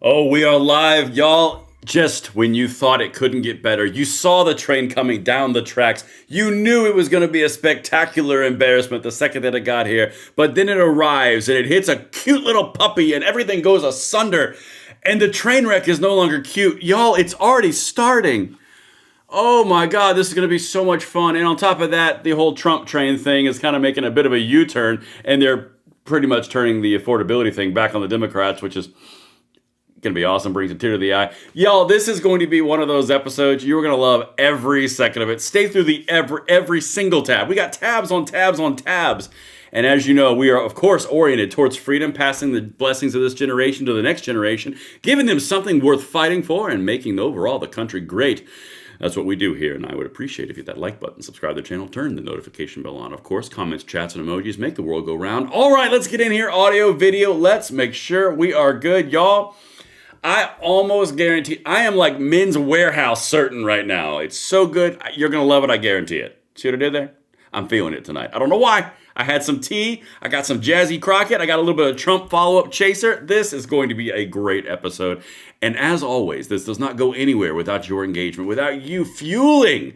Oh, we are live, y'all. Just when you thought it couldn't get better, you saw the train coming down the tracks. You knew it was going to be a spectacular embarrassment the second that it got here. But then it arrives and it hits a cute little puppy and everything goes asunder. And the train wreck is no longer cute. Y'all, it's already starting. Oh my God, this is going to be so much fun. And on top of that, the whole Trump train thing is kind of making a bit of a U-turn. And they're pretty much turning the affordability thing back on the Democrats, which is going to be awesome, brings a tear to the eye. Y'all, this is going to be one of those episodes you're going to love every second of it. Stay through the every single tab. We got tabs on tabs on tabs. And as you know, we are, of course, oriented towards freedom, passing the blessings of this generation to the next generation, giving them something worth fighting for, and making overall the country great. That's what we do here, and I would appreciate if you hit that like button, subscribe to the channel, turn the notification bell on, of course. Comments, chats, and emojis make the world go round. All right, let's get in here. Audio, video, let's make sure we are good, y'all. I almost guarantee, I am like Men's Warehouse certain right now. It's so good. You're going to love it. I guarantee it. See what I did there? I'm feeling it tonight. I don't know why. I had some tea. I got some jazzy Crockett. I got a little bit of Trump follow-up chaser. This is going to be a great episode. And as always, this does not go anywhere without your engagement, without you fueling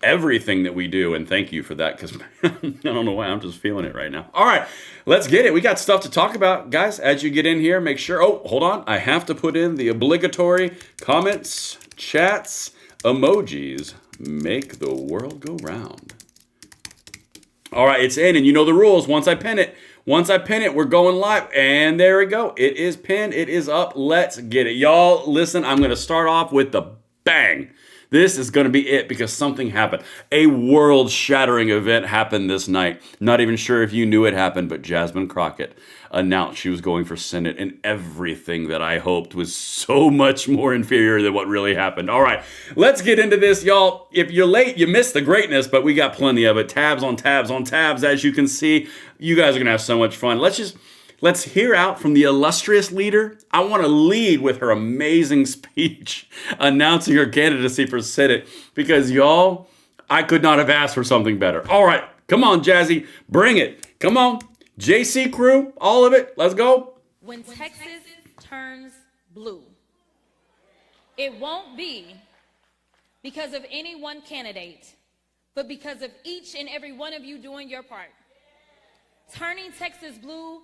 everything that we do. And thank you for that, because I don't know why, I'm just feeling it right now. All right, let's get it. We got stuff to talk about. Guys, as you get in here, make sure, oh, hold on. I have to put in the obligatory comments, chats, emojis. Make the world go round. All right, it's in, and you know the rules. Once I pin it, we're going live. And there we go. It is pinned. It is up. Let's get it. Y'all, listen, I'm going to start off with the bang. This is going to be it because something happened. A world-shattering event happened this night. Not even sure if you knew it happened, but Jasmine Crockett announced she was going for Senate, and everything that I hoped was so much more inferior than what really happened. All right, let's get into this, y'all. If you're late, you missed the greatness, but we got plenty of it. Tabs on tabs on tabs, as you can see. You guys are going to have so much fun. Let's hear out from the illustrious leader. I want to lead with her amazing speech announcing her candidacy for Senate because, y'all, I could not have asked for something better. All right, come on, Jazzy, bring it. Come on, JC crew, all of it. Let's go. When Texas turns blue, it won't be because of any one candidate, but because of each and every one of you doing your part. Turning Texas blue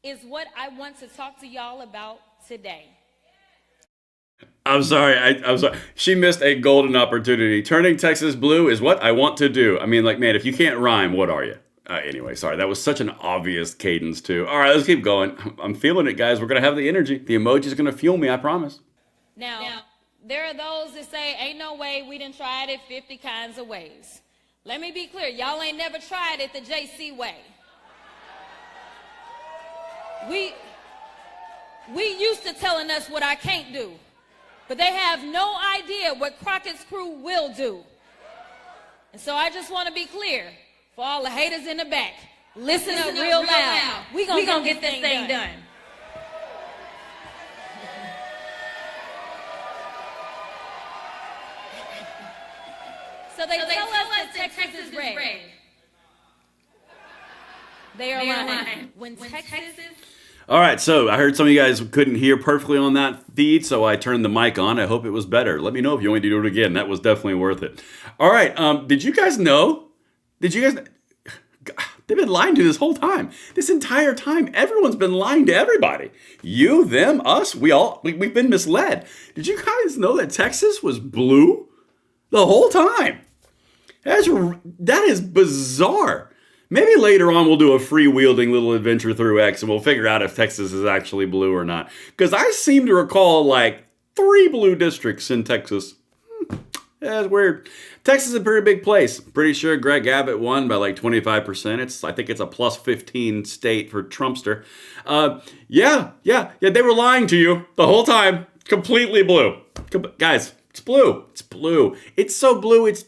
is what I want to talk to y'all about today. I'm sorry. I'm sorry. She missed a golden opportunity. Turning Texas blue is what I want to do. I mean, like, man, if you can't rhyme, what are you? Anyway, sorry. That was such an obvious cadence, too. All right, let's keep going. I'm feeling it, guys. We're going to have the energy. The emoji's going to fuel me, I promise. Now, there are those that say, ain't no way, we done tried it 50 kinds of ways. Let me be clear. Y'all ain't never tried it the JC way. We used to telling us what I can't do, but they have no idea what Crockett's crew will do. And so I just want to be clear for all the haters in the back. Listen up real loud. We gonna get this thing done. So they tell us that Texas is red. They are lying. When Texas... All right, so I heard some of you guys couldn't hear perfectly on that feed, so I turned the mic on. I hope it was better. Let me know if you want me to do it again. That was definitely worth it. All right, did you guys know? They've been lying to you this whole time. This entire time, everyone's been lying to everybody. You, them, us, we've been misled. Did you guys know that Texas was blue the whole time? That is bizarre. Maybe later on we'll do a freewheeling little adventure through X and we'll figure out if Texas is actually blue or not. Because I seem to recall like 3 blue districts in Texas. That's weird. Texas is a pretty big place. Pretty sure Greg Abbott won by like 25%. I think it's a plus 15 state for Trumpster. Yeah, they were lying to you the whole time. Completely blue. Guys, it's blue. It's blue. It's so blue, it's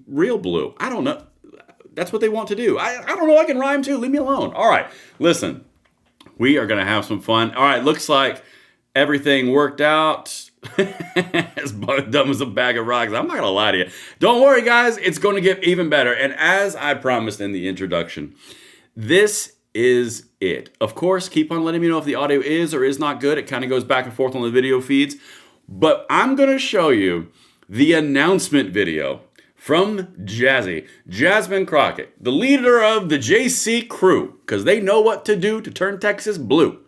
real blue. I don't know. That's what they want to do. I don't know. I can rhyme too. Leave me alone. All right. Listen, we are going to have some fun. All right. Looks like everything worked out. As dumb as a bag of rocks. I'm not going to lie to you. Don't worry, guys. It's going to get even better. And as I promised in the introduction, this is it. Of course, keep on letting me know if the audio is or is not good. It kind of goes back and forth on the video feeds. But I'm going to show you the announcement video from Jasmine Crockett, the leader of the JC crew, because they know what to do to turn Texas blue.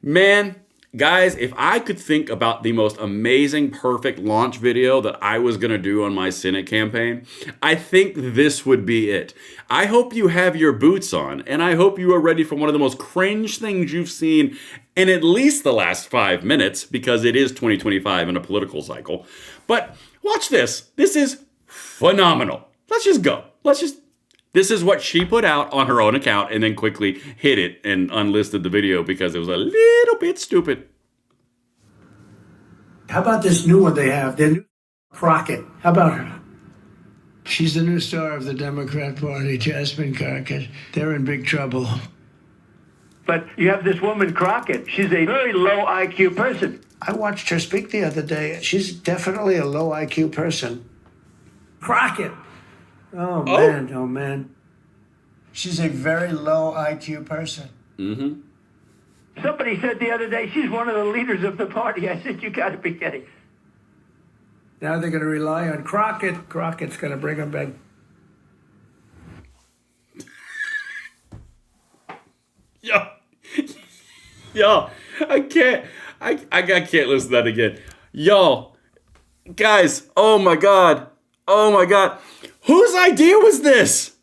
Man, guys, if I could think about the most amazing, perfect launch video that I was going to do on my Senate campaign, I think this would be it. I hope you have your boots on, and I hope you are ready for one of the most cringe things you've seen in at least the last 5 minutes, because it is 2025 in a political cycle. But watch this. This is phenomenal. Let's just go. This is what she put out on her own account and then quickly hid it and unlisted the video because it was a little bit stupid. How about this new one they have? Their new Crockett. How about her? She's the new star of the Democrat Party, Jasmine Crockett. They're in big trouble. But you have this woman Crockett. She's a very low IQ person. I watched her speak the other day. She's definitely a low IQ person. Crockett. Oh, man, oh, man. She's a very low IQ person. Mm-hmm. Somebody said the other day she's one of the leaders of the party. I said, you got to be kidding. Now they're going to rely on Crockett. Crockett's going to bring them back. Yo, I can't listen to that again. Yo, guys, oh my God. Whose idea was this?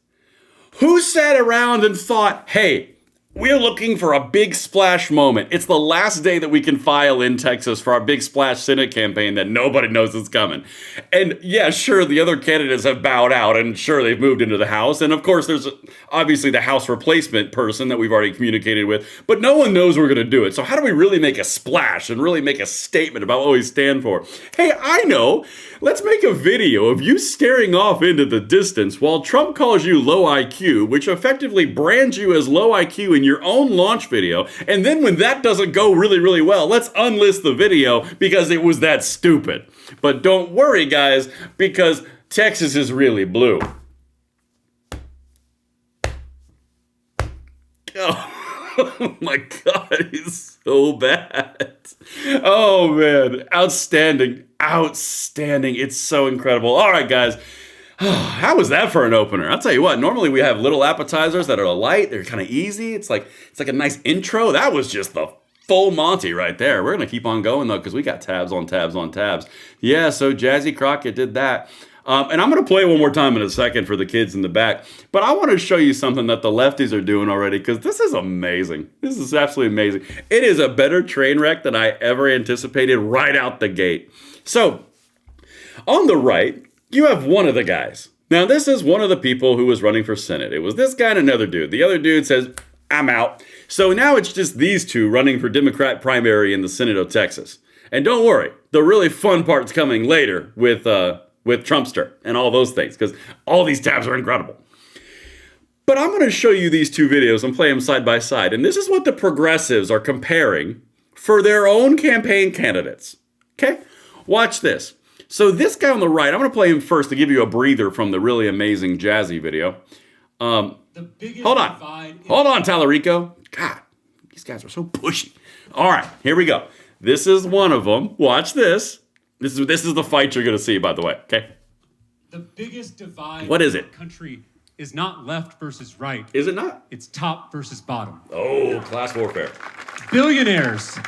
Who sat around and thought, hey, we're looking for a big splash moment. It's the last day that we can file in Texas for our big splash Senate campaign that nobody knows is coming. And yeah, sure, the other candidates have bowed out and sure, they've moved into the House. And of course, there's obviously the House replacement person that we've already communicated with, but no one knows we're going to do it. So how do we really make a splash and really make a statement about what we stand for? Hey, I know. Let's make a video of you staring off into the distance while Trump calls you low IQ, which effectively brands you as low IQ in your own launch video. And then when that doesn't go really, really well, let's unlist the video because it was that stupid. But don't worry, guys, because Texas is really blue. Oh my God, he's so bad. Oh man, outstanding. It's so incredible. All right, guys. How was that for an opener? I'll tell you what, normally we have little appetizers that are light. They're kind of easy. It's like a nice intro. That was just the full Monty right there. We're going to keep on going though, because we got tabs on tabs on tabs. Yeah, so Jazzy Crockett did that. And I'm going to play it one more time in a second for the kids in the back. But I want to show you something that the lefties are doing already, because this is amazing. This is absolutely amazing. It is a better train wreck than I ever anticipated right out the gate. So, on the right, you have one of the guys. Now, this is one of the people who was running for Senate. It was this guy and another dude. The other dude says, I'm out. So now it's just these two running for Democrat primary in the Senate of Texas. And don't worry, the really fun part's coming later with Trumpster and all those things, because all these tabs are incredible. But I'm going to show you these two videos and play them side by side. And this is what the progressives are comparing for their own campaign candidates. Okay? Watch this. So this guy on the right, I'm going to play him first to give you a breather from the really amazing Jazzy video. Hold on, Tallarico. God, these guys are so pushy. All right, here we go. This is one of them. Watch this. This is the fight you're going to see, by the way. Okay. The biggest divide What is in it? the country is not left versus right. Is it not? It's top versus bottom. Oh, class warfare. Billionaires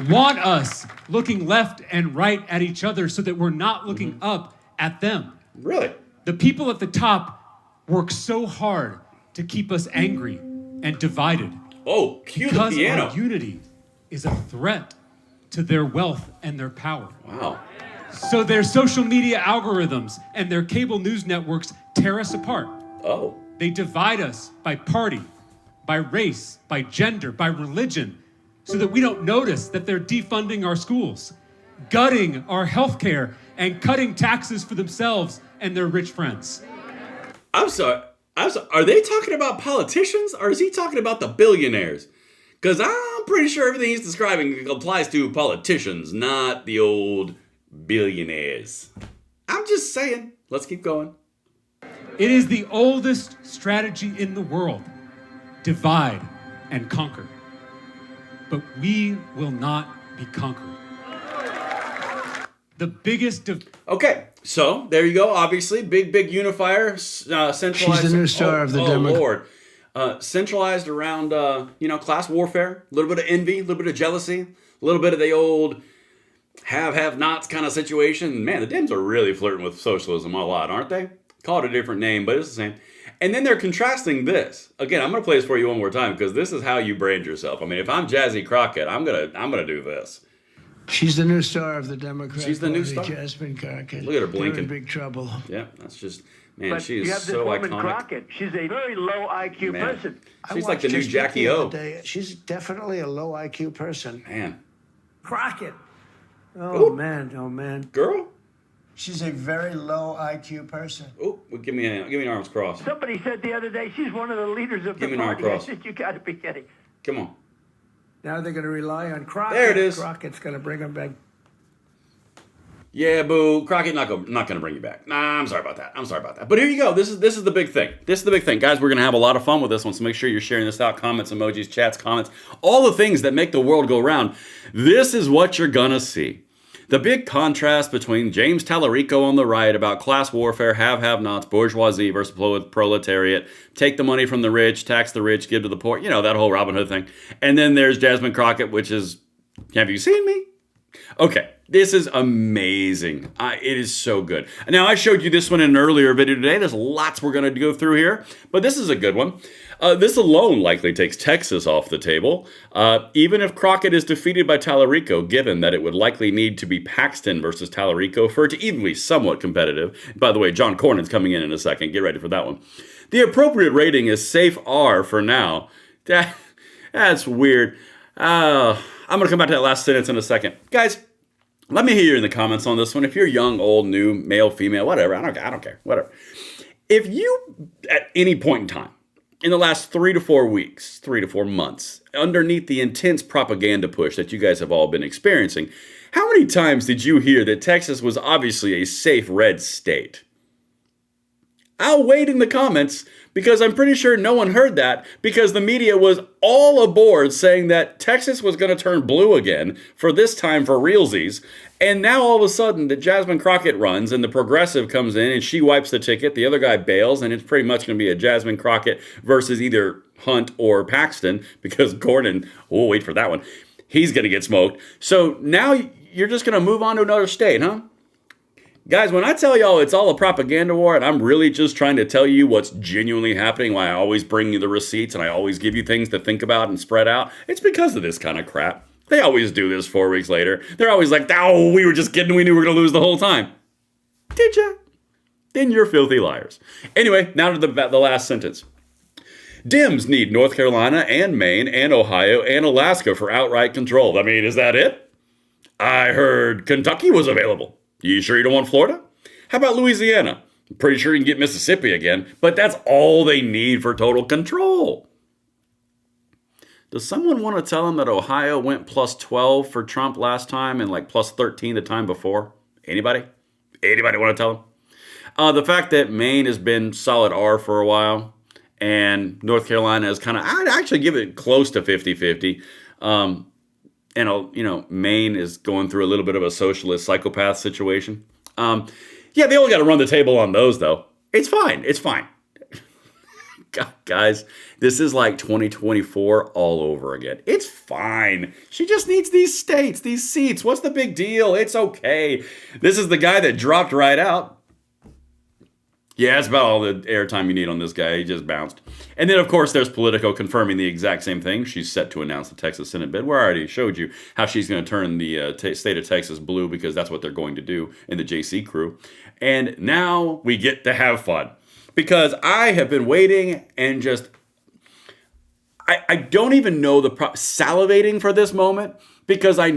want us looking left and right at each other so that we're not looking up at them. Really? The people at the top work so hard to keep us angry and divided Oh, cue the because piano. our unity is a threat to their wealth and their power. Wow. So their social media algorithms and their cable news networks tear us apart. Oh. They divide us by party, by race, by gender, by religion, so that we don't notice that they're defunding our schools, gutting our healthcare, and cutting taxes for themselves and their rich friends. I'm sorry. Are they talking about politicians or is he talking about the billionaires? Because I'm pretty sure everything he's describing applies to politicians, not the old billionaires. I'm just saying. Let's keep going. It is the oldest strategy in the world. Divide and conquer. But we will not be conquered. The biggest Okay, so there you go. Obviously, big unifier, centralized. She's the new star of the Democrat. Lord, centralized around class warfare, a little bit of envy, a little bit of jealousy, a little bit of the old have-nots kind of situation. Man, the Dems are really flirting with socialism a lot, aren't they? Call it a different name, but it's the same. And then they're contrasting this. Again, I'm going to play this for you one more time because this is how you brand yourself. I mean, if I'm Jazzy Crockett, I'm gonna do this. She's the new star of the Democrat She's the new Party, star? Jasmine Crockett. Look at her They're blinking. in big trouble. Yeah, that's just, man, But she you is have this so woman iconic. Crockett. She's a very low IQ Man. person. She's I like the watched new her speak Jackie the O. other day. She's definitely a low IQ person. Man, Crockett. Oh, man. Oh, man. girl. She's a very low IQ person. Oh, well, give me an arms crossed. Somebody said the other day she's one of the leaders of Give the me an arm party. I cross. said, you got to be kidding. Come on. Now they're going to rely on Crockett. There it is. Crockett's going to bring them back. Yeah, boo. Crockett not going to bring you back. Nah, I'm sorry about that. But here you go. This is the big thing. Guys, we're going to have a lot of fun with this one, so make sure you're sharing this out. Comments, emojis, chats, comments, all the things that make the world go round. This is what you're going to see. The big contrast between James Tallarico on the right about class warfare, have-nots, bourgeoisie versus proletariat, take the money from the rich, tax the rich, give to the poor, that whole Robin Hood thing. And then there's Jasmine Crockett, which is, have you seen me? Okay, this is amazing. It is so good. Now, I showed you this one in an earlier video today. There's lots we're going to go through here, but this is a good one. This alone likely takes Texas off the table, even if Crockett is defeated by Tallarico, given that it would likely need to be Paxton versus Tallarico for it to even be somewhat competitive. By the way, John Cornyn's coming in a second. Get ready for that one. The appropriate rating is safe R for now. That's weird. I'm going to come back to that last sentence in a second. Guys, let me hear you in the comments on this one. If you're young, old, new, male, female, whatever, I don't care, whatever. If you, at any point in time, in the last 3 to 4 weeks, 3 to 4 months, underneath the intense propaganda push that you guys have all been experiencing, how many times did you hear that Texas was obviously a safe red state? I'll wait in the comments because I'm pretty sure no one heard that because the media was all aboard saying that Texas was going to turn blue again for this time for realsies. And now all of a sudden that Jasmine Crockett runs and the progressive comes in and she wipes the ticket. The other guy bails and it's pretty much going to be a Jasmine Crockett versus either Hunt or Paxton because Gordon, we'll wait for that one. He's going to get smoked. So now you're just going to move on to another state, huh? Guys, when I tell y'all it's all a propaganda war and I'm really just trying to tell you what's genuinely happening, why I always bring you the receipts and I always give you things to think about and spread out, it's because of this kind of crap. They always do this 4 weeks later. They're always like, oh, we were just kidding. We knew we were going to lose the whole time. Did ya? Then you're filthy liars. Anyway, now to the last sentence. Dems need North Carolina and Maine and Ohio and Alaska for outright control. I mean, is that it? I heard Kentucky was available. You sure you don't want Florida? How about Louisiana? I'm pretty sure you can get Mississippi again, but that's all they need for total control. Does someone want to tell them that Ohio went plus 12 for Trump last time and like plus 13 the time before? Anybody? Anybody want to tell them? The fact that Maine has been solid R for a while and North Carolina is kind of, I'd actually give it close to 50-50. And, Maine is going through a little bit of a socialist psychopath situation. Yeah, they only got to run the table on those, though. It's fine. It's fine. God, guys, this is like 2024 all over again. It's fine. She just needs these states, these seats. What's the big deal? It's okay. This is the guy that dropped right out. Yeah, that's about all the airtime you need on this guy. He just bounced. And then, of course, there's Politico confirming the exact same thing. She's set to announce the Texas Senate bid. We already showed you how she's going to turn the state of Texas blue because that's what they're going to do in the JC crew. And now we get to have fun. Because I have been waiting and just... I don't even know salivating for this moment because I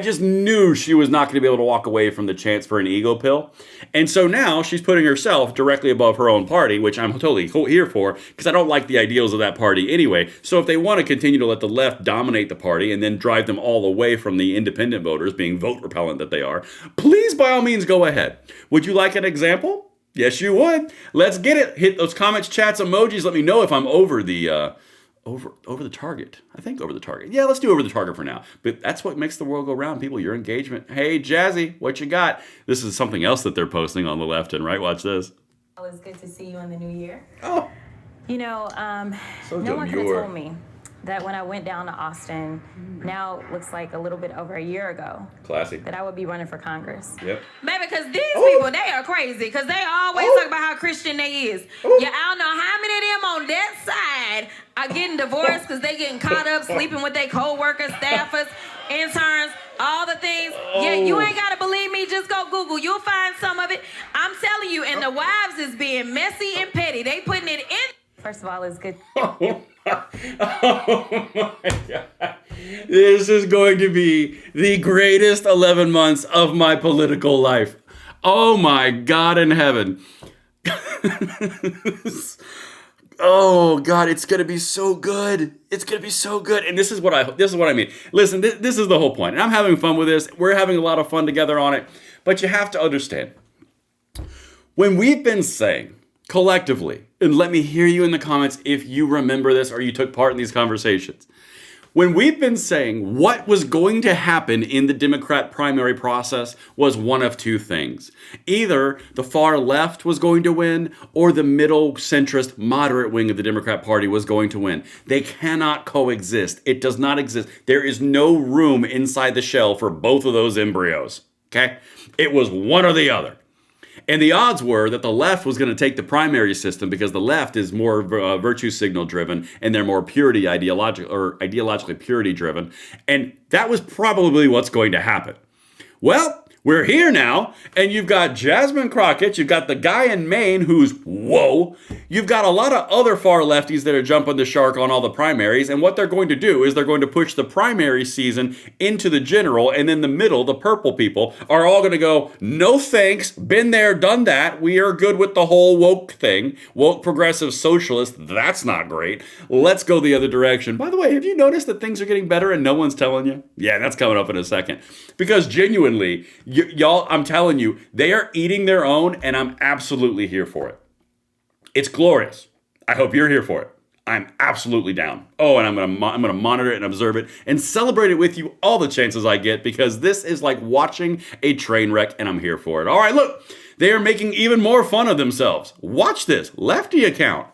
just knew she was not going to be able to walk away from the chance for an ego pill. And so now she's putting herself directly above her own party, which I'm totally here for because I don't like the ideals of that party anyway. So if they want to continue to let the left dominate the party and then drive them all away from the independent voters, being vote repellent that they are, please by all means go ahead. Would you like an example? Yes, you would. Let's get it. Hit those comments, chats, emojis. Let me know if I'm over the over the target. I think over the target. Yeah, let's do over the target for now. But that's what makes the world go round, people. Your engagement. Hey, Jazzy, what you got? This is something else that they're posting on the left and right. Watch this. Well, it's good to see you in the new year. Oh. You know, So no one could have demure. told me that when I went down to Austin, now looks like a little bit over a year ago, Classy. that I would be running for Congress. Yep. Baby, because these people, they are crazy. Because they always talk about how Christian they is. Yeah, I don't know how many of them on that side are getting divorced because they getting caught up sleeping with their co-workers, staffers, interns, all the things. Yeah, you ain't got to believe me. Just go Google. You'll find some of it. I'm telling you. And the wives is being messy and petty. They putting it in. First of all, it's good. Oh my God. This is going to be the greatest 11 months of my political life. Oh my God in heaven. Oh God, it's going to be so good. It's going to be so good. And this is what I mean. Listen, this is the whole point. And I'm having fun with this. We're having a lot of fun together on it. But you have to understand, when we've been saying collectively, and let me hear you in the comments if you remember this or you took part in these conversations. When we've been saying what was going to happen in the Democrat primary process was one of two things. Either the far left was going to win or the middle centrist moderate wing of the Democrat Party was going to win. They cannot coexist. It does not exist. There is no room inside the shell for both of those embryos. Okay? It was one or the other. And the odds were that the left was going to take the primary system because the left is more virtue signal driven and they're more ideologically purity driven. And that was probably what's going to happen. Well, we're here now, and you've got Jasmine Crockett, you've got the guy in Maine who's whoa, you've got a lot of other far lefties that are jumping the shark on all the primaries, and what they're going to do is they're going to push the primary season into the general, and then the middle, the purple people, are all going to go, no thanks, been there, done that, we are good with the whole woke thing, woke progressive socialist, that's not great, let's go the other direction. By the way, have you noticed that things are getting better and no one's telling you? Yeah, that's coming up in a second. Because genuinely, y'all, I'm telling you, they are eating their own, and I'm absolutely here for it. It's glorious. I hope you're here for it. I'm absolutely down. Oh, and I'm gonna monitor it and observe it and celebrate it with you all the chances I get, because this is like watching a train wreck, and I'm here for it. All right, look, they are making even more fun of themselves. Watch this lefty account.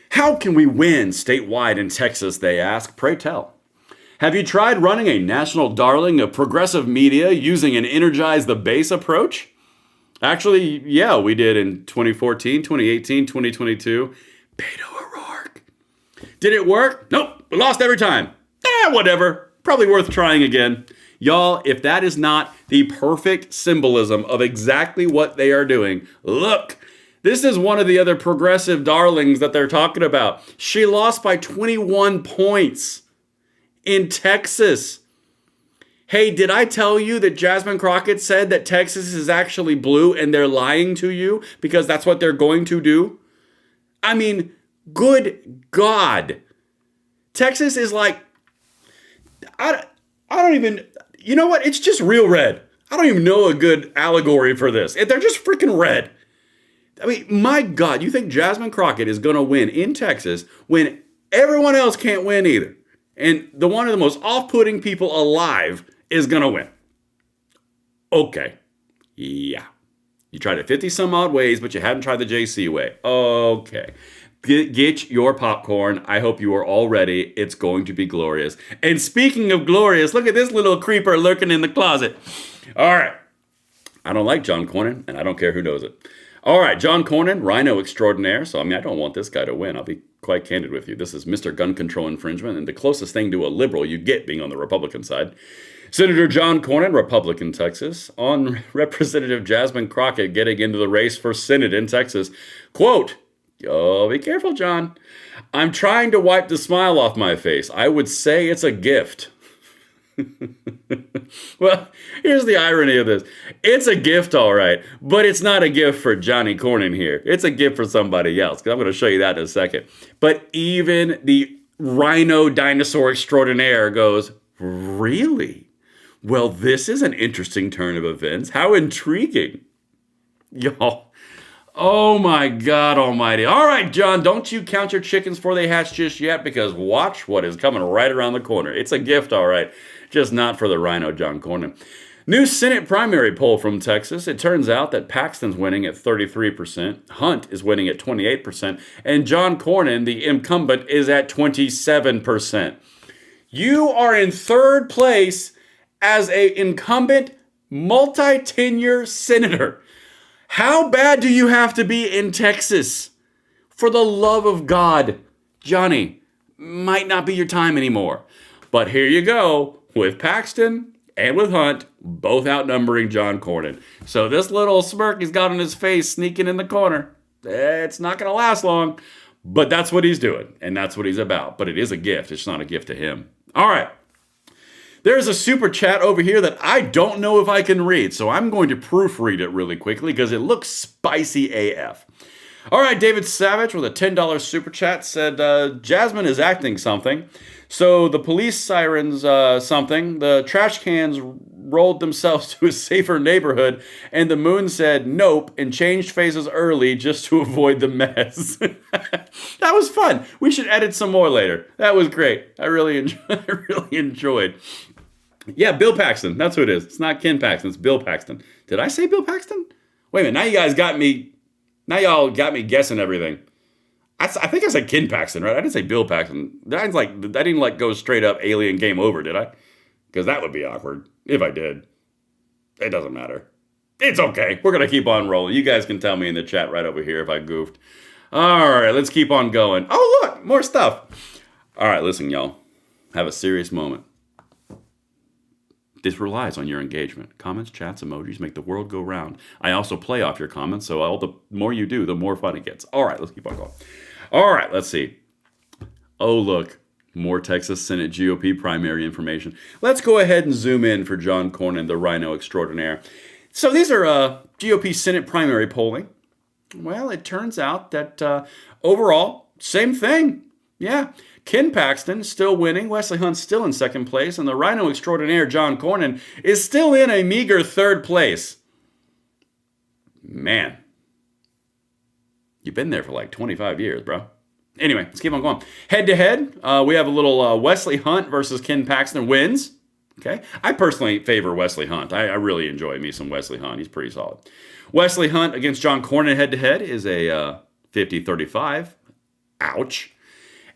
How can we win statewide in Texas, they ask. Pray tell. Have you tried running a national darling of progressive media using an energize the base approach? Actually, yeah, we did in 2014, 2018, 2022. Beto O'Rourke. Did it work? Nope, we lost every time. Whatever. Probably worth trying again. Y'all, if that is not the perfect symbolism of exactly what they are doing, look. This is one of the other progressive darlings that they're talking about. She lost by 21 points. In Texas. Hey, did I tell you that Jasmine Crockett said that Texas is actually blue and they're lying to you because that's what they're going to do? I mean, good God. Texas is like, I don't even, you know what? It's just real red. I don't even know a good allegory for this. They're just freaking red. I mean, my God, you think Jasmine Crockett is going to win in Texas when everyone else can't win either? And one of the most off-putting people alive is going to win. Okay. Yeah. You tried it 50 some odd ways, but you hadn't tried the JC way. Okay. Get your popcorn. I hope you are all ready. It's going to be glorious. And speaking of glorious, look at this little creeper lurking in the closet. All right. I don't like John Cornyn, and I don't care who knows it. All right, John Cornyn, rhino extraordinaire. So, I mean, I don't want this guy to win. I'll be quite candid with you. This is Mr. Gun Control Infringement, and the closest thing to a liberal you get being on the Republican side. Senator John Cornyn, Republican, Texas, on Representative Jasmine Crockett getting into the race for Senate in Texas. Quote, oh, be careful, John. I'm trying to wipe the smile off my face. I would say it's a gift. Well, here's the irony of this. It's a gift, all right, but it's not a gift for Johnny Cornyn here. It's a gift for somebody else, because I'm going to show you that in a second. But even the rhino dinosaur extraordinaire goes, really? Well, this is an interesting turn of events. How intriguing. Y'all. Oh my God almighty. All right, John, don't you count your chickens before they hatch just yet, because watch what is coming right around the corner. It's a gift, all right, just not for the rhino, John Cornyn. New Senate primary poll from Texas. It turns out that Paxton's winning at 33%, Hunt is winning at 28%, and John Cornyn, the incumbent, is at 27%. You are in third place as an incumbent multi-tenure senator. How bad do you have to be in Texas? For the love of God, Johnny, might not be your time anymore. But here you go, with Paxton and with Hunt, both outnumbering John Cornyn. So this little smirk he's got on his face sneaking in the corner, it's not going to last long. But that's what he's doing, and that's what he's about. But it is a gift. It's not a gift to him. All right. There's a super chat over here that I don't know if I can read, so I'm going to proofread it really quickly because it looks spicy AF. All right, David Savage with a $10 super chat said, Jasmine is acting something. So the police sirens something. The trash cans rolled themselves to a safer neighborhood, and the moon said nope and changed phases early just to avoid the mess. That was fun. We should edit some more later. That was great. I really enjoyed. Yeah, Bill Paxton. That's who it is. It's not Ken Paxton. It's Bill Paxton. Did I say Bill Paxton? Wait a minute. Now you guys got me. Now y'all got me guessing everything. I think I said Ken Paxton, right? I didn't say Bill Paxton. I didn't go straight up alien game over, did I? Because that would be awkward if I did. It doesn't matter. It's okay. We're going to keep on rolling. You guys can tell me in the chat right over here if I goofed. All right, let's keep on going. Oh, look, more stuff. All right, listen, y'all. Have a serious moment. This relies on your engagement. Comments, chats, emojis make the world go round. I also play off your comments, so the more you do, the more fun it gets. All right, let's keep on going. All right, let's see. Oh, look. More Texas Senate GOP primary information. Let's go ahead and zoom in for John Cornyn, the rhino extraordinaire. So these are GOP Senate primary polling. Well, it turns out that overall, same thing. Yeah. Ken Paxton still winning. Wesley Hunt's still in second place. And the rhino extraordinaire, John Cornyn, is still in a meager third place. Man. You've been there for like 25 years, bro. Anyway, let's keep on going. Head to head, we have a little Wesley Hunt versus Ken Paxton wins. Okay. I personally favor Wesley Hunt. I really enjoy me some Wesley Hunt. He's pretty solid. Wesley Hunt against John Cornyn head to head is a 50-35. Ouch.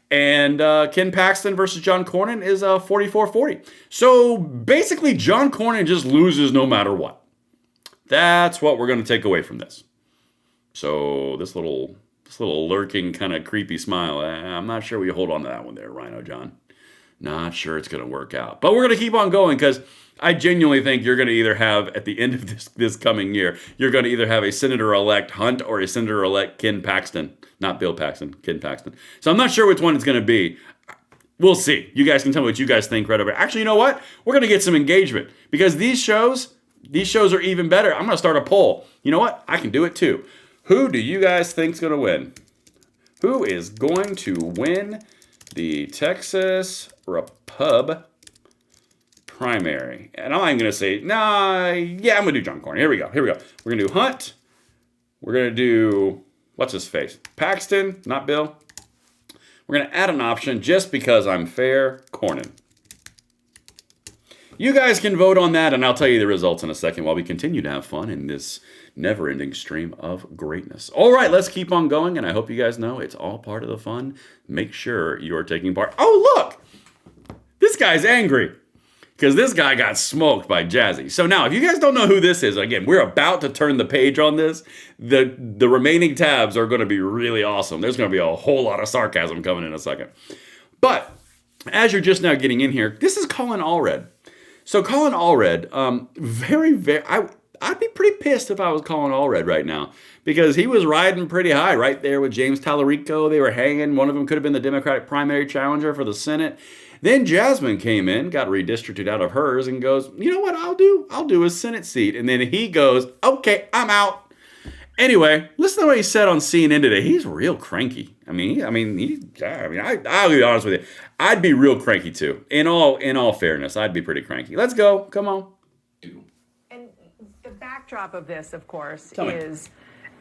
And Ken Paxton versus John Cornyn is a 44-40. So basically, John Cornyn just loses no matter what. That's what we're going to take away from this. So this little lurking kind of creepy smile, I'm not sure we hold on to that one there, Rhino John. Not sure it's going to work out. But we're going to keep on going because I genuinely think you're going to either have, at the end of this coming year, you're going to either have a Senator-elect Hunt or a Senator-elect Ken Paxton. Not Bill Paxton, Ken Paxton. So I'm not sure which one it's going to be. We'll see. You guys can tell me what you guys think right over. Actually, you know what? We're going to get some engagement because these shows are even better. I'm going to start a poll. You know what? I can do it too. Who do you guys think's going to win? Who is going to win the Texas Repub primary? And I'm going to say, I'm going to do John Cornyn. Here we go. We're going to do Hunt. We're going to do, what's his face? Paxton, not Bill. We're going to add an option just because I'm fair, Cornyn. You guys can vote on that, and I'll tell you the results in a second while we continue to have fun in this never-ending stream of greatness. All right, let's keep on going, and I hope you guys know it's all part of the fun. Make sure you are taking part. Oh, look! This guy's angry because this guy got smoked by Jazzy. So now, if you guys don't know who this is, again, we're about to turn the page on this. The remaining tabs are going to be really awesome. There's going to be a whole lot of sarcasm coming in a second. But as you're just now getting in here, this is Colin Allred. So Colin Allred, I'd be pretty pissed if I was Colin Allred right now because he was riding pretty high right there with James Tallarico. They were hanging. One of them could have been the Democratic primary challenger for the Senate. Then Jasmine came in, got redistricted out of hers, and goes, you know what I'll do a Senate seat. And then he goes, okay, I'm out. Anyway, listen to what he said on CNN today. He's real cranky. I'll be honest with you. I'd be real cranky too. In all fairness, I'd be pretty cranky. Let's go. Come on. And the backdrop of this, of course, Tell me. is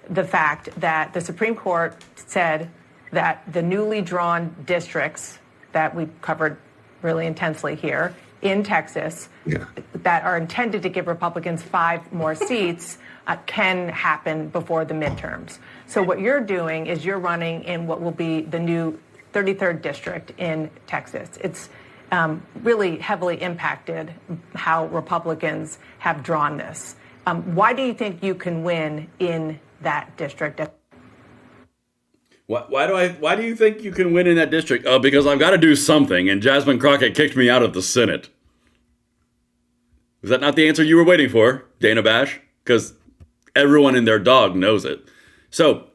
the fact that the Supreme Court said that the newly drawn districts that we covered really intensely here in Texas that are intended to give Republicans 5 more seats can happen before the midterms. So what you're doing is you're running in what will be the new 33rd district in Texas. It's really heavily impacted how Republicans have drawn this. Why do you think you can win in that district? Why do you think you can win in that district? Oh, because I've got to do something, and Jasmine Crockett kicked me out of the Senate. Is that not the answer you were waiting for, Dana Bash? Because everyone and their dog knows it. So,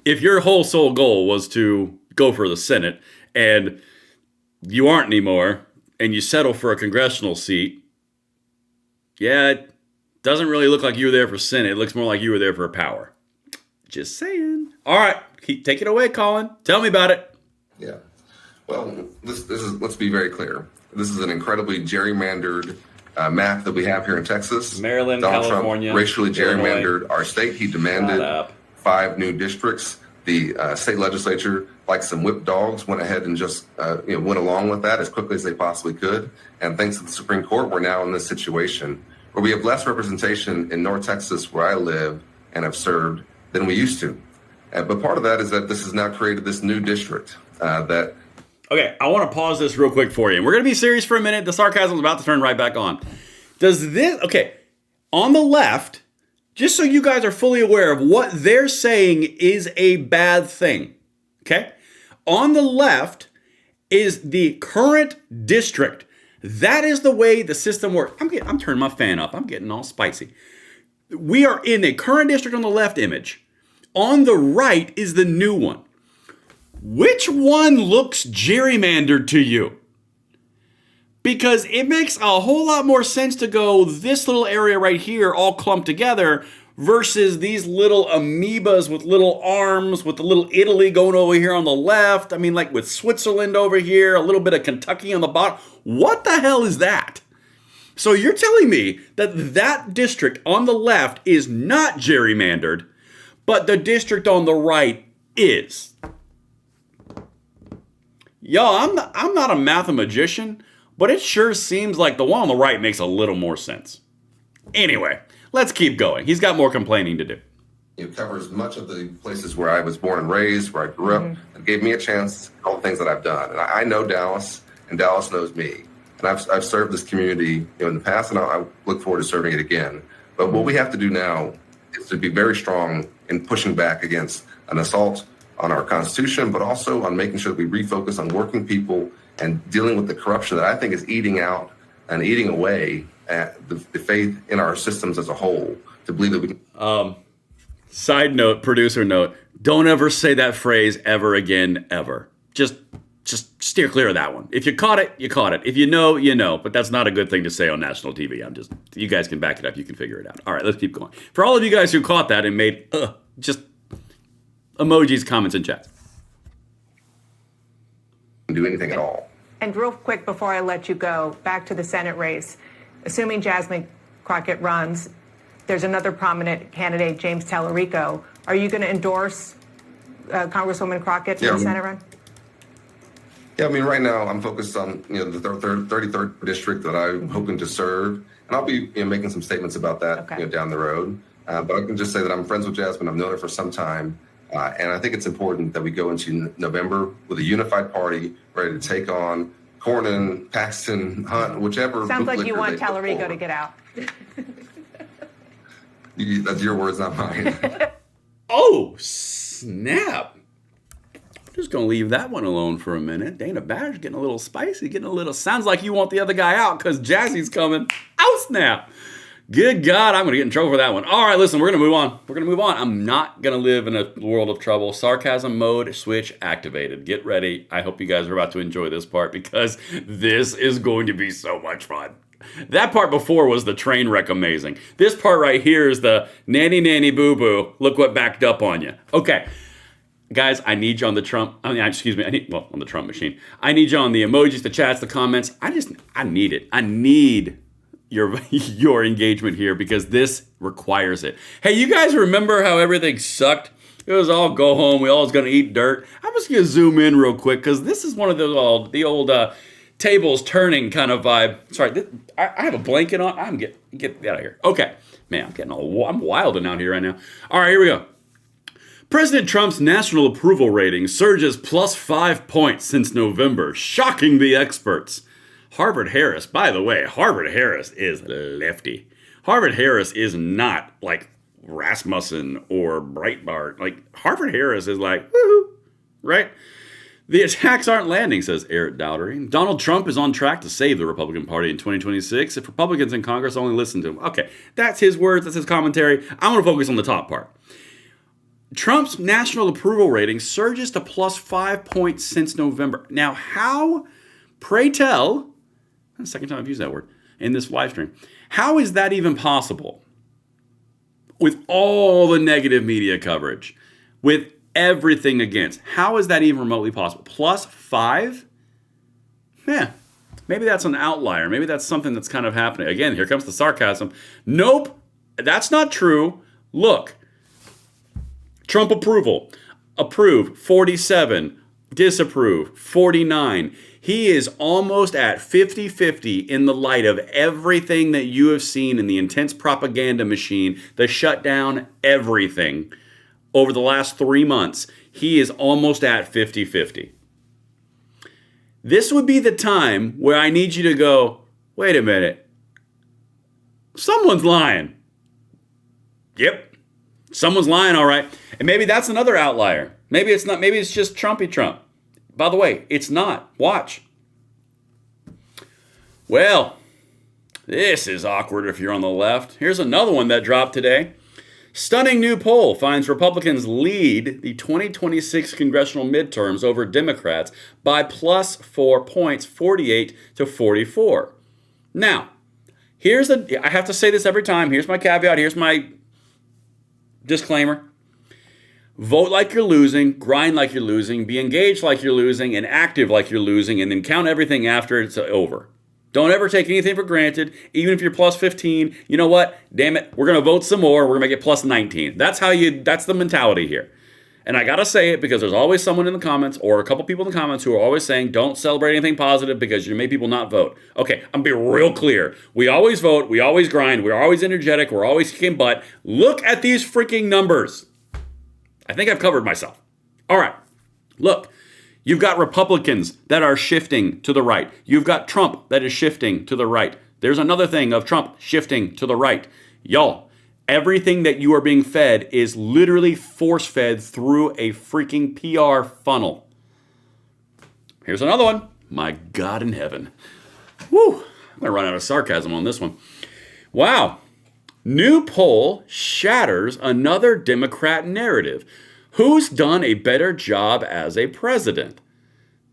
if your whole sole goal was to go for the Senate, and you aren't anymore, and you settle for a congressional seat, yeah, it doesn't really look like you were there for Senate. It looks more like you were there for power. Just saying. All right, take it away, Colin. Tell me about it. Yeah. Well, this is, let's be very clear. This is an incredibly gerrymandered map that we have here in Texas. Maryland, Donald California, Trump racially gerrymandered Illinois. our state. He demanded 5 new districts. The state legislature, like some whipped dogs, went ahead and just went along with that as quickly as they possibly could. And thanks to the Supreme Court, we're now in this situation where we have less representation in North Texas, where I live and have served, than we used to. But part of that is that this has now created this new district that... Okay, I want to pause this real quick for you. And we're going to be serious for a minute. The sarcasm is about to turn right back on. Does this... Okay, on the left, just so you guys are fully aware of what they're saying is a bad thing, okay? On the left is the current district. That is the way the system works. I'm turning my fan up. I'm getting all spicy. We are in a current district on the left image. On the right is the new one. Which one looks gerrymandered to you? Because it makes a whole lot more sense to go this little area right here all clumped together versus these little amoebas with little arms, with the little Italy going over here on the left. I mean, like with Switzerland over here, a little bit of Kentucky on the bottom. What the hell is that? So you're telling me that that district on the left is not gerrymandered, but the district on the right is. Y'all, I'm not a mathematician, but it sure seems like the one on the right makes a little more sense. Anyway, let's keep going. He's got more complaining to do. It covers much of the places where I was born and raised, where I grew up, and gave me a chance, all the things that I've done. And I know Dallas, and Dallas knows me. And I've served this community in the past, and I look forward to serving it again. But what we have to do now is to be very strong in pushing back against an assault on our Constitution, but also on making sure that we refocus on working people and dealing with the corruption that I think is eating out and eating away at the faith in our systems as a whole, to believe that we can... Side note, producer note, don't ever say that phrase ever again, ever. Just steer clear of that one. If you caught it, you caught it. If you know, you know. But that's not a good thing to say on national TV. You guys can back it up. You can figure it out. All right, let's keep going. For all of you guys who caught that and made just emojis, comments, and chat. Do anything at all. And real quick before I let you go, back to the Senate race. Assuming Jasmine Crockett runs, there's another prominent candidate, James Tallarico. Are you going to endorse Congresswoman Crockett for the Senate run? Yeah, I mean, right now I'm focused on the 33rd district that I'm hoping to serve, and I'll be making some statements about that down the road. But I can just say that I'm friends with Jasmine. I've known her for some time, and I think it's important that we go into November with a unified party ready to take on Cornyn, Paxton, Hunt, whichever. Sounds like you want Tallarico to get out. That's your words, not mine. Oh, snap. Just gonna leave that one alone for a minute. Dana Bash getting a little spicy, sounds like you want the other guy out because Jazzy's coming. Oh, snap. Good God, I'm gonna get in trouble for that one. All right, listen, we're gonna move on. I'm not gonna live in a world of trouble. Sarcasm mode switch activated. Get ready. I hope you guys are about to enjoy this part because this is going to be so much fun. That part before was the train wreck amazing. This part right here is the nanny boo-boo. Look what backed up on you. Okay. Guys, I need you on the Trump, on the Trump machine. I need you on the emojis, the chats, the comments. I need it. I need your engagement here because this requires it. Hey, you guys remember how everything sucked? It was all go home. We all was going to eat dirt. I'm just going to zoom in real quick because this is one of those the old tables turning kind of vibe. Sorry, I have a blanket on. I'm get out of here. Okay, man, I'm wilding out here right now. All right, here we go. President Trump's national approval rating surges +5 points since November, shocking the experts. Harvard-Harris, by the way, Harvard-Harris is lefty. Harvard-Harris is not like Rasmussen or Breitbart. Like, Harvard-Harris is like, woohoo, right? The attacks aren't landing, says Eric Dowdery. Donald Trump is on track to save the Republican Party in 2026 if Republicans in Congress only listen to him. Okay, that's his words, that's his commentary. I want to focus on the top part. Trump's national approval rating surges to +5 points since November. Now, how, pray tell, the second time I've used that word in this live stream, how is that even possible? With all the negative media coverage, with everything against, how is that even remotely possible? +5? Yeah, maybe that's an outlier. Maybe that's something that's kind of happening. Again, here comes the sarcasm. Nope, that's not true. Look, Trump approve 47, disapprove 49. He is almost at 50-50 in the light of everything that you have seen in the intense propaganda machine, the shutdown, everything. Over the last 3 months, he is almost at 50-50. This would be the time where I need you to go, wait a minute. Someone's lying. Yep. Someone's lying, all right. And maybe that's another outlier. Maybe it's not. Maybe it's just Trumpy Trump. By the way, it's not. Watch. Well, this is awkward if you're on the left. Here's another one that dropped today. Stunning new poll finds Republicans lead the 2026 congressional midterms over Democrats by +4 points, 48-44. Now, I have to say this every time. Here's my caveat. Here's my disclaimer. Vote like you're losing, grind like you're losing, be engaged like you're losing, and active like you're losing, and then count everything after it's over. Don't ever take anything for granted, even if you're +15. You know what? Damn it, we're going to vote some more. We're going to make it +19. That's the mentality here. And I got to say it because there's always someone in the comments or a couple people in the comments who are always saying, don't celebrate anything positive because you make people not vote. Okay, I'm going to be real clear. We always vote. We always grind. We're always energetic. We're always kicking butt. Look at these freaking numbers. I think I've covered myself. All right, look, you've got Republicans that are shifting to the right. You've got Trump that is shifting to the right. There's another thing of Trump shifting to the right. Y'all, everything that you are being fed is literally force-fed through a freaking PR funnel. Here's another one. My God in heaven. Woo, I'm going to run out of sarcasm on this one. Wow. New poll shatters another Democrat narrative. Who's done a better job as a president?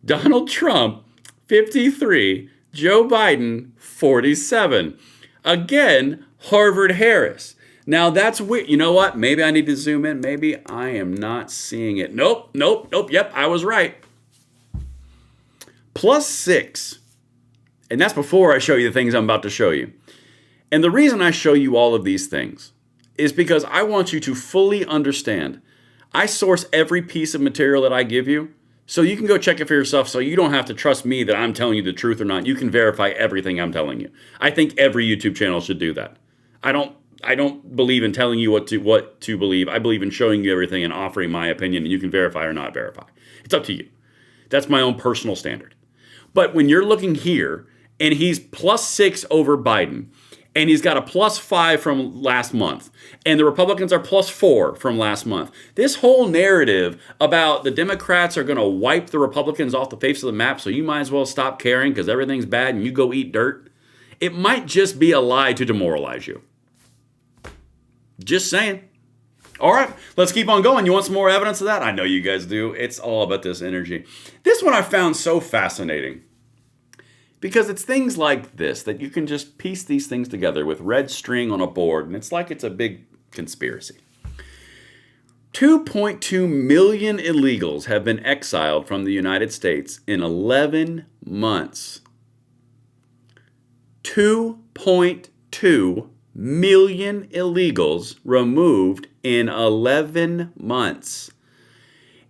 Donald Trump, 53. Joe Biden, 47. Again, Harvard-Harris. Now that's weird. You know what? Maybe I need to zoom in. Maybe I am not seeing it. Nope. Yep, I was right. +6. And that's before I show you the things I'm about to show you. And the reason I show you all of these things is because I want you to fully understand. I source every piece of material that I give you, so you can go check it for yourself, so you don't have to trust me that I'm telling you the truth or not. You can verify everything I'm telling you. I think every YouTube channel should do that. I don't believe in telling you what to believe. I believe in showing you everything and offering my opinion, and you can verify or not verify. It's up to you. That's my own personal standard. But when you're looking here, and he's +6 over Biden, and he's got a +5 from last month, and the Republicans are +4 from last month. This whole narrative about the Democrats are going to wipe the Republicans off the face of the map, so you might as well stop caring because everything's bad and you go eat dirt, it might just be a lie to demoralize you. Just saying. All right, let's keep on going. You want some more evidence of that? I know you guys do. It's all about this energy. This one I found so fascinating. Because it's things like this that you can just piece these things together with red string on a board, and it's like it's a big conspiracy. 2.2 million illegals have been exiled from the United States in 11 months. 2.2 million illegals removed in 11 months.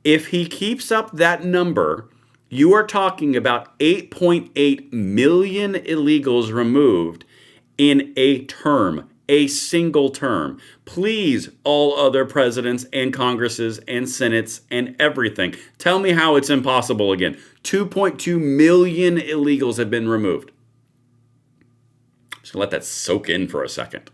If he keeps up that number, you are talking about 8.8 million illegals removed in a term, a single term. Please, all other presidents and Congresses and Senates and everything, tell me how it's impossible again. 2.2 million illegals have been removed. Just gonna let that soak in for a second.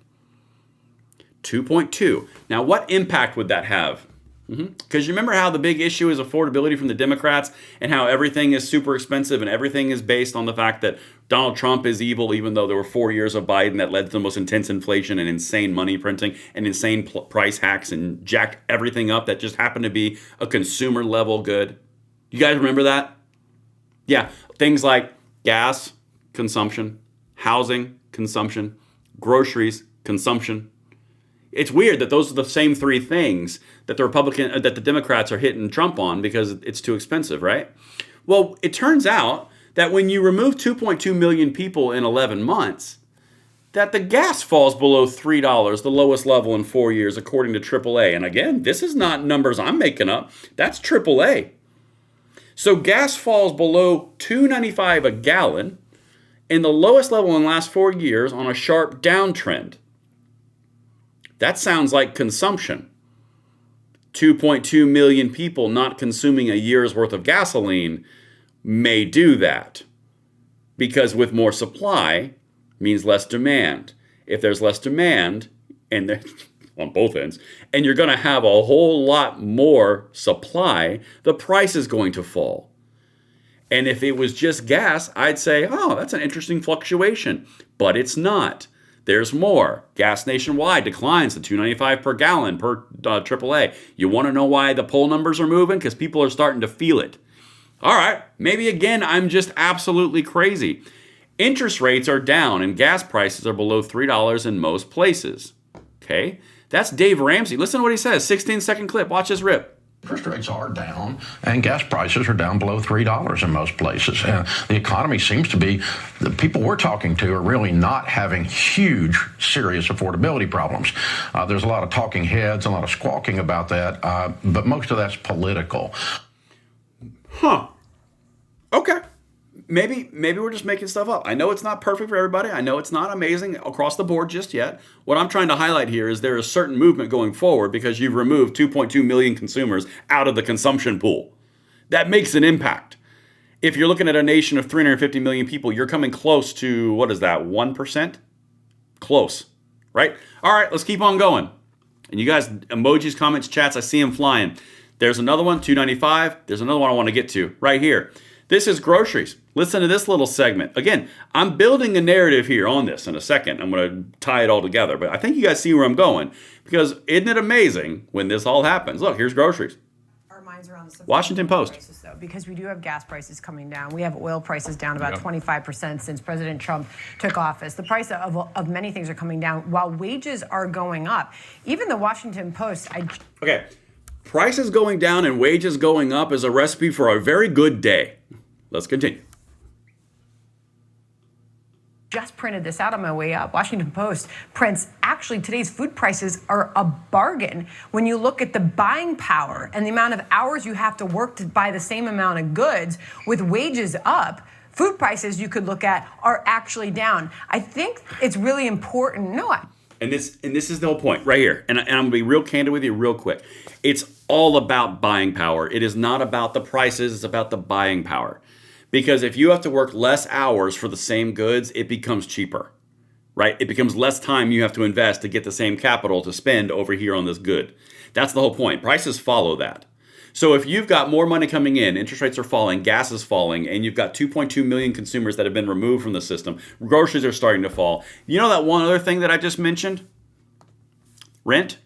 2.2. Now, what impact would that have? Because you remember how the big issue is affordability from the Democrats and how everything is super expensive and everything is based on the fact that Donald Trump is evil, even though there were 4 years of Biden that led to the most intense inflation and insane money printing and insane price hacks and jacked everything up that just happened to be a consumer level good. You guys remember that? Yeah, things like gas, consumption, housing, consumption, groceries, consumption. It's weird that those are the same three things that the Democrats are hitting Trump on because it's too expensive, right? Well, it turns out that when you remove 2.2 million people in 11 months, that the gas falls below $3, the lowest level in 4 years, according to AAA. And again, this is not numbers I'm making up. That's AAA. So gas falls below $2.95 a gallon in the lowest level in the last 4 years on a sharp downtrend. That sounds like consumption. 2.2 million people not consuming a year's worth of gasoline may do that. Because with more supply means less demand. If there's less demand, and on both ends, and you're going to have a whole lot more supply, the price is going to fall. And if it was just gas, I'd say, oh, that's an interesting fluctuation. But it's not. There's more. Gas nationwide declines to $2.95 per gallon per AAA. You want to know why the poll numbers are moving? Because people are starting to feel it. All right, maybe again, I'm just absolutely crazy. Interest rates are down and gas prices are below $3 in most places. Okay, that's Dave Ramsey. Listen to what he says. 16-second clip. Watch this rip. Interest rates are down, and gas prices are down below $3 in most places. And the economy seems to be, the people we're talking to are really not having huge, serious affordability problems. There's a lot of talking heads, a lot of squawking about that, but most of that's political. Huh. Okay. Maybe we're just making stuff up. I know it's not perfect for everybody. I know it's not amazing across the board just yet. What I'm trying to highlight here is there is certain movement going forward because you've removed 2.2 million consumers out of the consumption pool. That makes an impact. If you're looking at a nation of 350 million people, you're coming close to, what is that, 1%? Close, right? All right, let's keep on going. And you guys, emojis, comments, chats, I see them flying. There's another one, $2.95. There's another one I want to get to right here. This is groceries. Listen to this little segment. Again, I'm building a narrative here on this in a second. I'm going to tie it all together. But I think you guys see where I'm going. Because isn't it amazing when this all happens? Look, here's groceries. Our minds are on the Washington Post. Prices, though, because we do have gas prices coming down. We have oil prices down about 25% since President Trump took office. The price of many things are coming down while wages are going up. Even the Washington Post. Okay. Prices going down and wages going up is a recipe for a very good day. Let's continue. Just printed this out on my way up. Washington Post prints, actually, today's food prices are a bargain when you look at the buying power and the amount of hours you have to work to buy the same amount of goods. With wages up, food prices you could look at are actually down. I think it's really important. And this is the whole point right here. And I'm going to be real candid with you real quick. It's all about buying power. It is not about the prices. It's about the buying power. Because if you have to work less hours for the same goods, it becomes cheaper, right? It becomes less time you have to invest to get the same capital to spend over here on this good. That's the whole point. Prices follow that. So if you've got more money coming in, interest rates are falling, gas is falling, and you've got 2.2 million consumers that have been removed from the system, groceries are starting to fall. You know that one other thing that I just mentioned? Rent?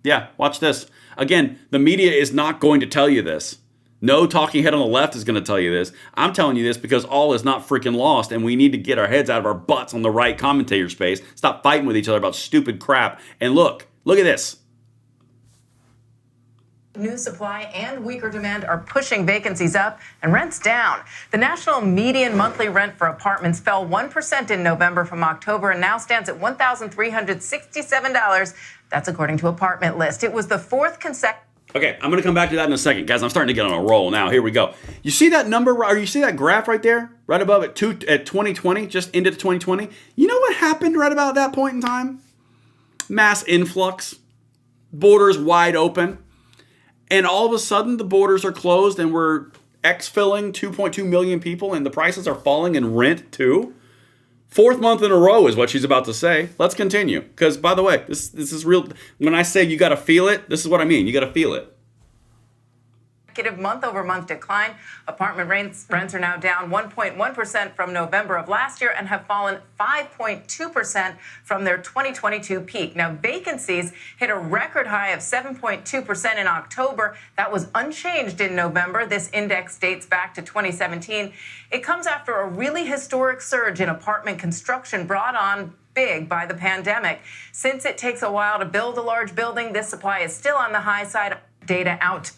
Yeah, watch this. Again, the media is not going to tell you this. No talking head on the left is going to tell you this. I'm telling you this because all is not freaking lost, and we need to get our heads out of our butts on the right commentator space. Stop fighting with each other about stupid crap. And look at this. New supply and weaker demand are pushing vacancies up and rents down. The national median monthly rent for apartments fell 1% in November from October and now stands at $1,367. That's according to Apartment List. It was the fourth consecutive. Okay, I'm going to come back to that in a second. Guys, I'm starting to get on a roll now. Here we go. You see that number, or you see that graph right there? Right above it, at 2020, just ended 2020? You know what happened right about that point in time? Mass influx. Borders wide open. And all of a sudden, the borders are closed and we're exfilling 2.2 million people and the prices are falling in rent too. Fourth month in a row is what she's about to say. Let's continue. Because, by the way, this is real. When I say you got to feel it, this is what I mean. You got to feel it. Month-over-month decline. Apartment rents are now down 1.1% from November of last year and have fallen 5.2% from their 2022 peak. Now, vacancies hit a record high of 7.2% in October. That was unchanged in November. This index dates back to 2017. It comes after a really historic surge in apartment construction brought on big by the pandemic. Since it takes a while to build a large building, this supply is still on the high side. Data out.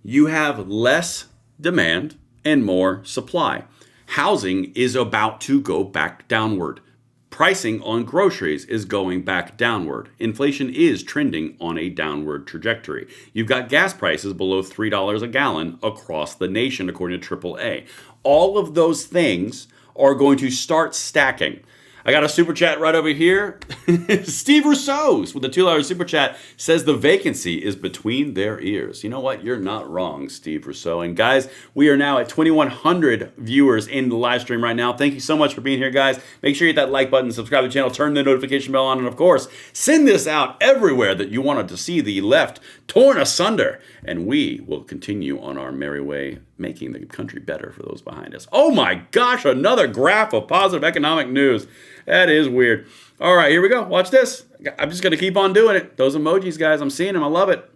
You have less demand and more supply. Housing is about to go back downward. Pricing on groceries is going back downward. Inflation is trending on a downward trajectory. You've got gas prices below $3 a gallon across the nation, according to AAA. All of those things are going to start stacking. I got a super chat right over here. Steve Rousseau with the $2 super chat says the vacancy is between their ears. You know what? You're not wrong, Steve Rousseau. And guys, we are now at 2,100 viewers in the live stream right now. Thank you so much for being here, guys. Make sure you hit that like button, subscribe to the channel, turn the notification bell on, and of course, send this out everywhere that you wanted to see the left torn asunder. And we will continue on our merry way, making the country better for those behind us. Oh my gosh, another graph of positive economic news. That is weird. All right, here we go. Watch this. I'm just going to keep on doing it. Those emojis, guys, I'm seeing them. I love it.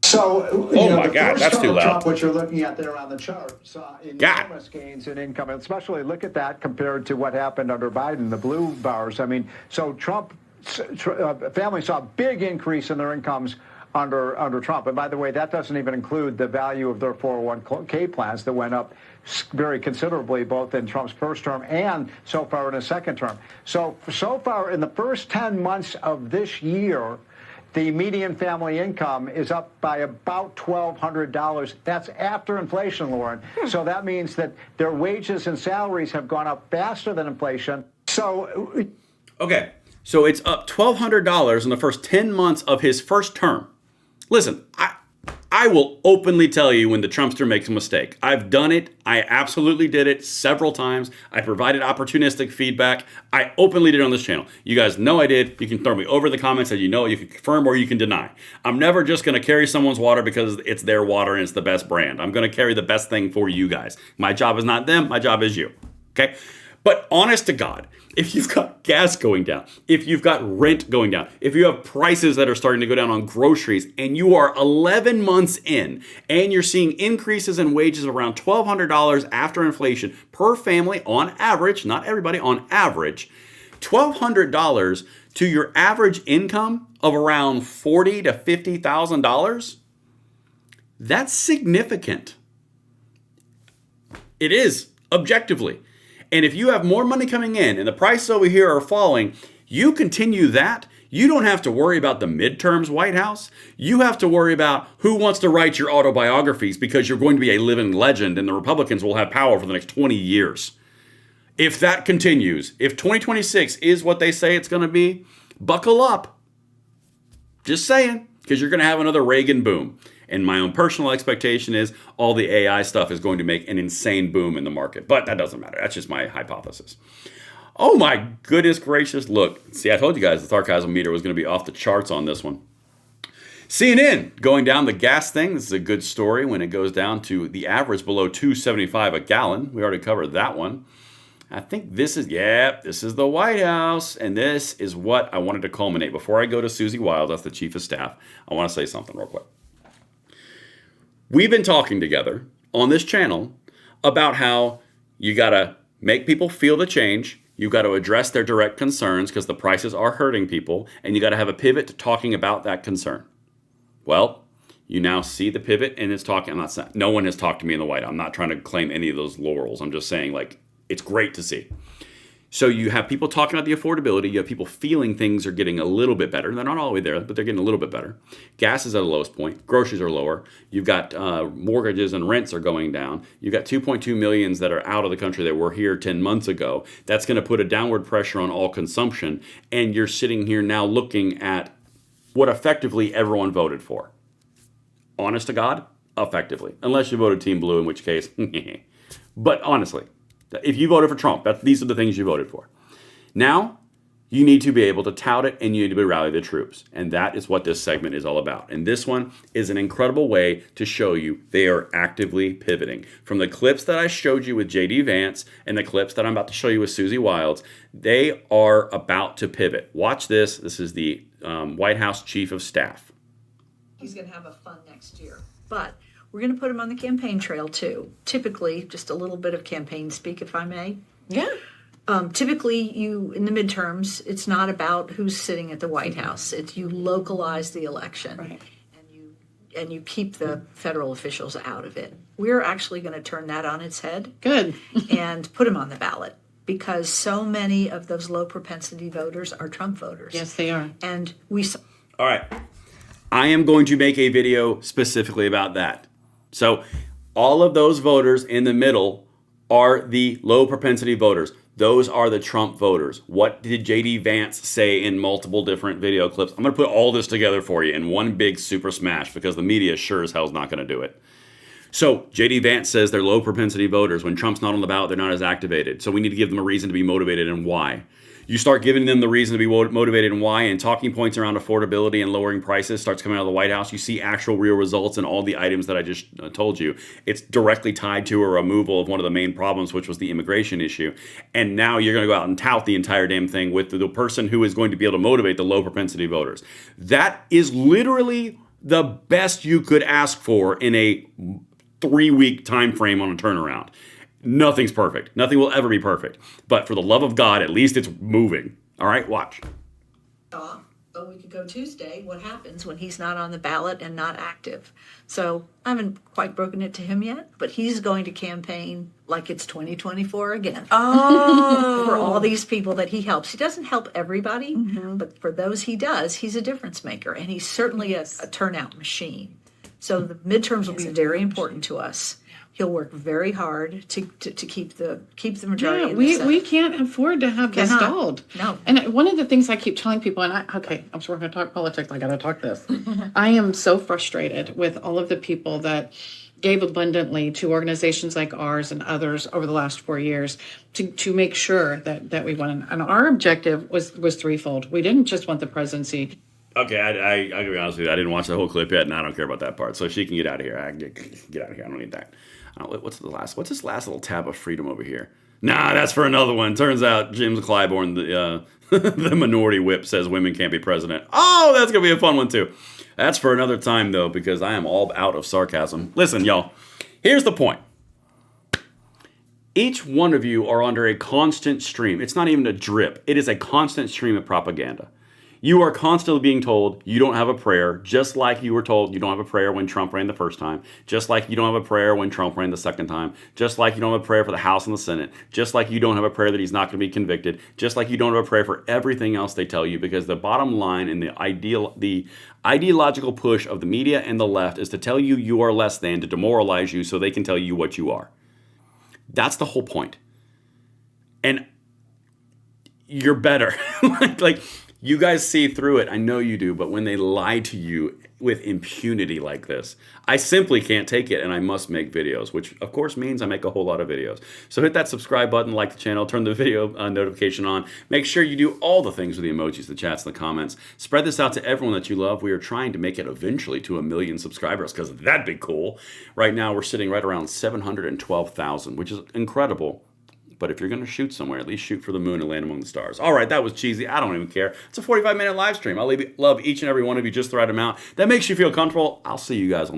So, oh my God, that's too loud. Trump, what you're looking at there on the chart, saw enormous gains in income, and especially look at that compared to what happened under Biden, the blue bars. I mean, so Trump family saw a big increase in their incomes under Trump. And by the way, that doesn't even include the value of their 401k plans that went up very considerably, both in Trump's first term and so far in his second term. So far in the first 10 months of this year, the median family income is up by about $1,200. That's after inflation, Lauren. So that means that their wages and salaries have gone up faster than inflation. So, okay, so it's up $1,200 in the first 10 months of his first term. Listen, I will openly tell you when the Trumpster makes a mistake. I've done it. I absolutely did it several times. I provided opportunistic feedback. I openly did it on this channel. You guys know I did. You can throw me over the comments and you know you can confirm or you can deny. I'm never just going to carry someone's water because it's their water and it's the best brand. I'm going to carry the best thing for you guys. My job is not them. My job is you. Okay? But honest to God, if you've got gas going down, if you've got rent going down, if you have prices that are starting to go down on groceries, and you are 11 months in, and you're seeing increases in wages of around $1,200 after inflation per family on average, not everybody, on average, $1,200 to your average income of around $40,000 to $50,000, that's significant. It is, objectively. And if you have more money coming in and the prices over here are falling, you continue that. You don't have to worry about the midterms White House. You have to worry about who wants to write your autobiographies because you're going to be a living legend and the Republicans will have power for the next 20 years. If that continues, if 2026 is what they say it's going to be, buckle up. Just saying, because you're going to have another Reagan boom. And my own personal expectation is all the AI stuff is going to make an insane boom in the market. But that doesn't matter. That's just my hypothesis. Oh my goodness gracious. Look, see, I told you guys the sarcasm meter was going to be off the charts on this one. CNN going down the gas thing. This is a good story when it goes down to the average below $2.75 a gallon. We already covered that one. I think this is the White House. And this is what I wanted to culminate. Before I go to Susie Wild, that's the chief of staff, I want to say something real quick. We've been talking together on this channel about how you got to make people feel the change. You got to address their direct concerns because the prices are hurting people. And you got to have a pivot to talking about that concern. Well, You now see the pivot, and it's talking. No one has talked to me in the White House. I'm not trying to claim any of those laurels. I'm just saying, like, it's great to see. So you have people talking about the affordability. You have people feeling things are getting a little bit better. They're not all the way there, but they're getting a little bit better. Gas is at the lowest point. Groceries are lower. You've got mortgages and rents are going down. You've got 2.2 millions that are out of the country that were here 10 months ago. That's going to put a downward pressure on all consumption. And you're sitting here now looking at what effectively everyone voted for. Honest to God, effectively. Unless you voted Team Blue, in which case, but honestly, if you voted for Trump, these are the things you voted for. Now, you need to be able to tout it, and you need to rally the troops. And that is what this segment is all about. And this one is an incredible way to show you they are actively pivoting. From the clips that I showed you with J.D. Vance and the clips that I'm about to show you with Susie Wilds, they are about to pivot. Watch this. This is the White House Chief of Staff. He's going to have a fun next year. But we're going to put him on the campaign trail, too. Typically, just a little bit of campaign speak, if I may. Yeah. Typically, in the midterms, it's not about who's sitting at the White House. It's you localize the election. Right. And you keep the federal officials out of it. We're actually going to turn that on its head. Good. And put him on the ballot. Because so many of those low propensity voters are Trump voters. Yes, they are. And All right. I am going to make a video specifically about that. So all of those voters in the middle are the low propensity voters. Those are the Trump voters. What did J.D. Vance say in multiple different video clips? I'm going to put all this together for you in one big super smash because the media sure as hell is not going to do it. So J.D. Vance says they're low propensity voters. When Trump's not on the ballot, they're not as activated. So we need to give them a reason to be motivated and why. You start giving them the reason to be motivated and why, and talking points around affordability and lowering prices starts coming out of the White House. You see actual real results in all the items that I just told you. It's directly tied to a removal of one of the main problems, which was the immigration issue. And now you're going to go out and tout the entire damn thing with the person who is going to be able to motivate the low propensity voters. That is literally the best you could ask for in a 3-week time frame on a turnaround. Nothing's perfect. Nothing will ever be perfect. But for the love of God, at least it's moving. All right, watch. A week ago Tuesday, what happens when he's not on the ballot and not active? So I haven't quite broken it to him yet, but he's going to campaign like it's 2024 again. Oh. For all these people that he helps. He doesn't help everybody, but for those he does, he's a difference maker. And he's certainly a turnout machine. So the midterms will be very important to us. He'll work very hard to keep the majority. Yeah, in the Senate. we can't afford to have this stalled. No. And one of the things I keep telling people, and I'm sorry, we're going to talk politics. I got to talk this. I am so frustrated with all of the people that gave abundantly to organizations like ours and others over the last 4 years to make sure that we won. And our objective was threefold. We didn't just want the presidency. Okay, I gotta be honest with you. I didn't watch the whole clip yet, and I don't care about that part. So she can get out of here. Get out of here. I don't need that. What's this last little tab of freedom over here? Nah, that's for another one. Turns out James Clyburn, the minority whip, says women can't be president. Oh, that's gonna be a fun one too. That's for another time though, because I am all out of sarcasm. Listen, y'all. Here's the point. Each one of you are under a constant stream. It's not even a drip. It is a constant stream of propaganda. You are constantly being told you don't have a prayer, just like you were told you don't have a prayer when Trump ran the first time, just like you don't have a prayer when Trump ran the second time, just like you don't have a prayer for the House and the Senate, just like you don't have a prayer that he's not going to be convicted, just like you don't have a prayer for everything else they tell you, because the bottom line and the ideological push of the media and the left is to tell you you are less than, to demoralize you so they can tell you what you are. That's the whole point. And you're better. like you guys see through it. I know you do. But when they lie to you with impunity like this, I simply can't take it, and I must make videos, which of course means I make a whole lot of videos. So hit that subscribe button, like the channel, turn the video notification on. Make sure you do all the things with the emojis, the chats, and the comments. Spread this out to everyone that you love. We are trying to make it eventually to 1 million subscribers, because that'd be cool. Right now, we're sitting right around 712,000, which is incredible. But if you're going to shoot somewhere, at least shoot for the moon and land among the stars. All right, that was cheesy. I don't even care. It's a 45-minute live stream. I'll love each and every one of you just the right amount. That makes you feel comfortable. I'll see you guys on